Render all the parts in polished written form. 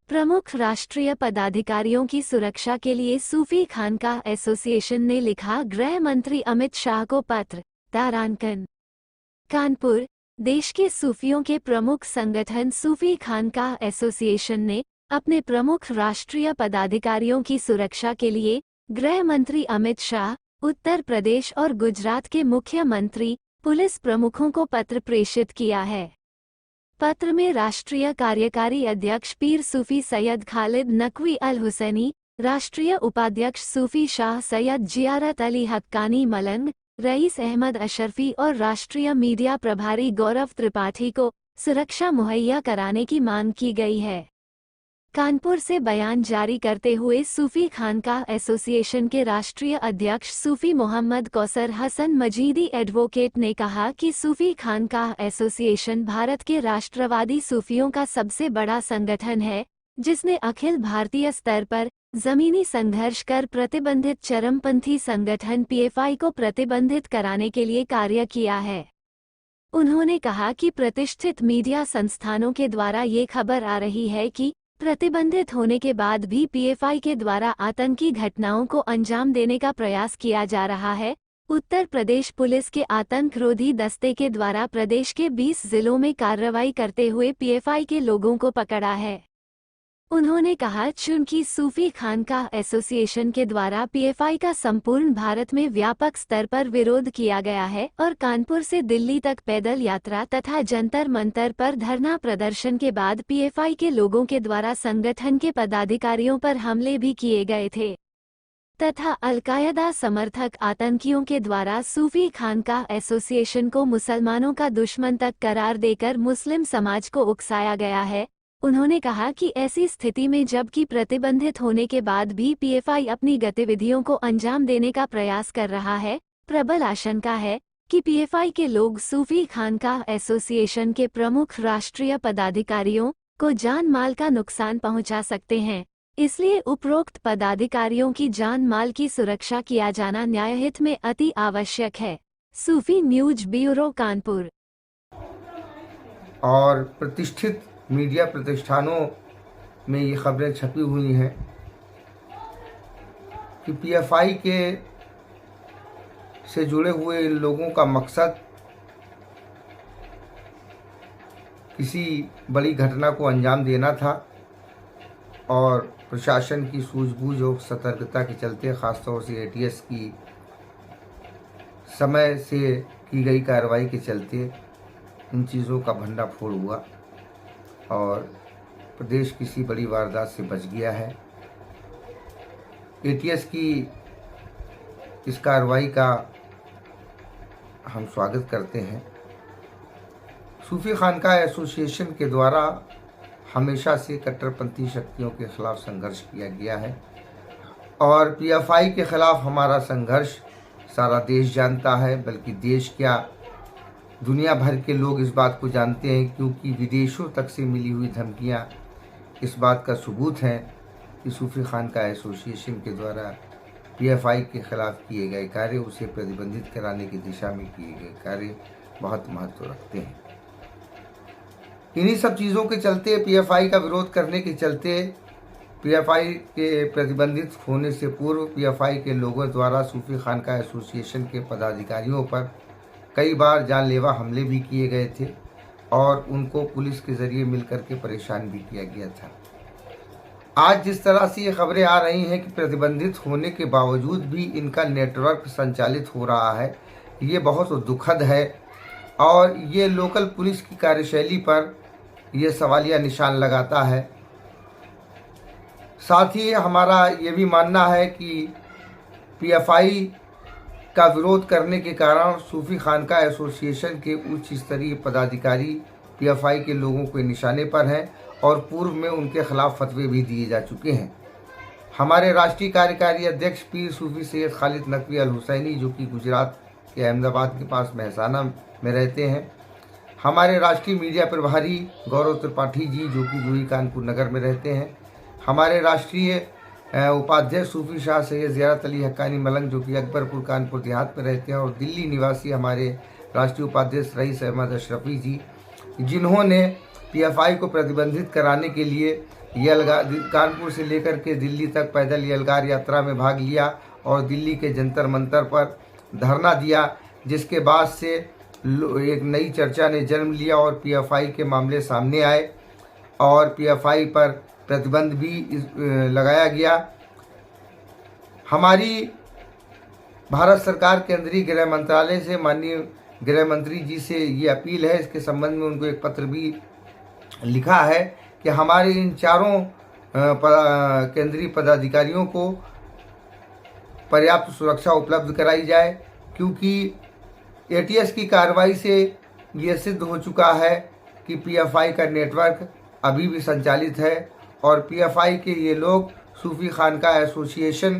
प्रमुख राष्ट्रीय पदाधिकारियों की सुरक्षा के लिए सूफी खानकाह एसोसिएशन ने लिखा गृह मंत्री अमित शाह को पत्र। तारांकन, कानपुर। देश के सूफियों के प्रमुख संगठन सूफी खानकाह एसोसिएशन ने अपने प्रमुख राष्ट्रीय पदाधिकारियों की सुरक्षा के लिए गृह मंत्री अमित शाह, उत्तर प्रदेश और गुजरात के मुख्यमंत्री, पुलिस प्रमुखों को पत्र प्रेषित किया है। पत्र में राष्ट्रीय कार्यकारी अध्यक्ष पीर सूफी सैयद खालिद नकवी अल हुसैनी, राष्ट्रीय उपाध्यक्ष सूफी शाह सैयद जियारत अली हक्कानी मलंग, रईस अहमद अशरफी और राष्ट्रीय मीडिया प्रभारी गौरव त्रिपाठी को सुरक्षा मुहैया कराने की मांग की गई है। कानपुर से बयान जारी करते हुए सूफी खानकाह एसोसिएशन के राष्ट्रीय अध्यक्ष सूफी मोहम्मद कौसर हसन मजीदी एडवोकेट ने कहा कि सूफी खानकाह एसोसिएशन भारत के राष्ट्रवादी सूफियों का सबसे बड़ा संगठन है, जिसने अखिल भारतीय स्तर पर जमीनी संघर्ष कर प्रतिबंधित चरमपंथी संगठन पीएफआई को प्रतिबंधित कराने के लिए कार्य किया है। उन्होंने कहा कि प्रतिष्ठित मीडिया संस्थानों के द्वारा ये खबर आ रही है कि प्रतिबंधित होने के बाद भी पीएफआई के द्वारा आतंकी घटनाओं को अंजाम देने का प्रयास किया जा रहा है। उत्तर प्रदेश पुलिस के आतंकरोधी दस्ते के द्वारा प्रदेश के 20 जिलों में कार्रवाई करते हुए पीएफआई के लोगों को पकड़ा है। उन्होंने कहा, चूंकि सूफी खानकाह एसोसिएशन के द्वारा पीएफआई का संपूर्ण भारत में व्यापक स्तर पर विरोध किया गया है और कानपुर से दिल्ली तक पैदल यात्रा तथा जंतर मंतर पर धरना प्रदर्शन के बाद पीएफआई के लोगों के द्वारा संगठन के पदाधिकारियों पर हमले भी किए गए थे तथा अलकायदा समर्थक आतंकियों के द्वारा सूफी खानकाह एसोसिएशन को मुसलमानों का दुश्मन तक करार देकर मुस्लिम समाज को उकसाया गया है। उन्होंने कहा कि ऐसी स्थिति में जबकि प्रतिबंधित होने के बाद भी पीएफआई अपनी गतिविधियों को अंजाम देने का प्रयास कर रहा है, प्रबल आशंका है कि पीएफआई के लोग सूफी खानकाह एसोसिएशन के प्रमुख राष्ट्रीय पदाधिकारियों को जान माल का नुकसान पहुंचा सकते हैं। इसलिए उपरोक्त पदाधिकारियों की जान माल की सुरक्षा किया जाना न्यायहित में अति आवश्यक है। सूफी न्यूज ब्यूरो, कानपुर। और प्रतिष्ठित मीडिया प्रतिष्ठानों में ये खबरें छपी हुई हैं कि पीएफआई के से जुड़े हुए इन लोगों का मकसद किसी बड़ी घटना को अंजाम देना था और प्रशासन की सूझबूझ और सतर्कता के चलते, ख़ासतौर से एटीएस की समय से की गई कार्रवाई के चलते इन चीज़ों का भंडाफोड़ हुआ और प्रदेश किसी बड़ी वारदात से बच गया है। एटीएस की इस कार्रवाई का हम स्वागत करते हैं। सूफी खानकाह एसोसिएशन के द्वारा हमेशा से कट्टरपंथी शक्तियों के खिलाफ संघर्ष किया गया है और पीएफआई के खिलाफ हमारा संघर्ष सारा देश जानता है, बल्कि देश क्या दुनिया भर के लोग इस बात को जानते हैं, क्योंकि विदेशों तक से मिली हुई धमकियां इस बात का सबूत हैं कि सूफी खानकाह एसोसिएशन के द्वारा पीएफआई के खिलाफ किए गए कार्य, उसे प्रतिबंधित कराने की दिशा में किए गए कार्य बहुत महत्व रखते हैं। इन्हीं सब चीज़ों के चलते, पीएफआई का विरोध करने के चलते, पीएफआई के प्रतिबंधित होने से पूर्व पीएफआई के लोगों द्वारा सूफी खानकाह एसोसिएशन के पदाधिकारियों पर कई बार जानलेवा हमले भी किए गए थे और उनको पुलिस के ज़रिए मिलकर के परेशान भी किया गया था। आज जिस तरह से ये खबरें आ रही हैं कि प्रतिबंधित होने के बावजूद भी इनका नेटवर्क संचालित हो रहा है, ये बहुत दुखद है और ये लोकल पुलिस की कार्यशैली पर ये सवालिया निशान लगाता है। साथ ही हमारा ये भी मानना है कि पीएफआई का विरोध करने के कारण सूफी खानकाह एसोसिएशन के उच्च स्तरीय पदाधिकारी पीएफआई के लोगों के निशाने पर हैं और पूर्व में उनके खिलाफ फतवे भी दिए जा चुके हैं। हमारे राष्ट्रीय कार्यकारी अध्यक्ष पीर सूफी सैयद खालिद नकवी अल हुसैनी, जो कि गुजरात के अहमदाबाद के पास महसाना में रहते हैं, हमारे राष्ट्रीय मीडिया प्रभारी गौरव त्रिपाठी जी, जो कि जूही कानपुर नगर में रहते हैं, हमारे राष्ट्रीय उपाध्यक्ष सूफी शाह सैयद जियारत अली हक्कानी मलंग, जो कि अकबरपुर कानपुर देहात में रहते हैं, और दिल्ली निवासी हमारे राष्ट्रीय उपाध्यक्ष रईस अहमद अशरफी जी, जिन्होंने पीएफआई को प्रतिबंधित कराने के लिए कानपुर से लेकर के दिल्ली तक पैदल यलगार यात्रा में भाग लिया और दिल्ली के जंतर मंतर पर धरना दिया, जिसके बाद से एक नई चर्चा ने जन्म लिया और पीएफआई के मामले सामने आए और पीएफआई पर प्रतिबंध भी लगाया गया। हमारी भारत सरकार केंद्रीय गृह मंत्रालय से माननीय गृह मंत्री जी से ये अपील है, इसके संबंध में उनको एक पत्र भी लिखा है कि हमारे इन चारों केंद्रीय पदाधिकारियों को पर्याप्त सुरक्षा उपलब्ध कराई जाए, क्योंकि एटीएस की कार्रवाई से ये सिद्ध हो चुका है कि पीएफआई का नेटवर्क अभी भी संचालित है और पीएफआई के ये लोग सूफी खानका एसोसिएशन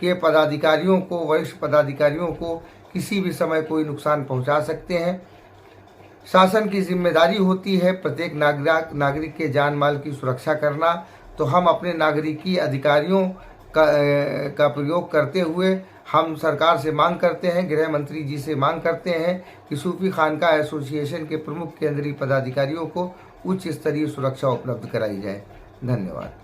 के पदाधिकारियों को, वरिष्ठ पदाधिकारियों को किसी भी समय कोई नुकसान पहुंचा सकते हैं। शासन की जिम्मेदारी होती है प्रत्येक नागरिक के जान माल की सुरक्षा करना, तो हम अपने नागरिकी अधिकारियों का प्रयोग करते हुए हम सरकार से मांग करते हैं, गृह मंत्री जी से मांग करते हैं कि सूफी खानका एसोसिएशन के प्रमुख केंद्रीय पदाधिकारियों को उच्च स्तरीय सुरक्षा उपलब्ध कराई जाए। धन्यवाद।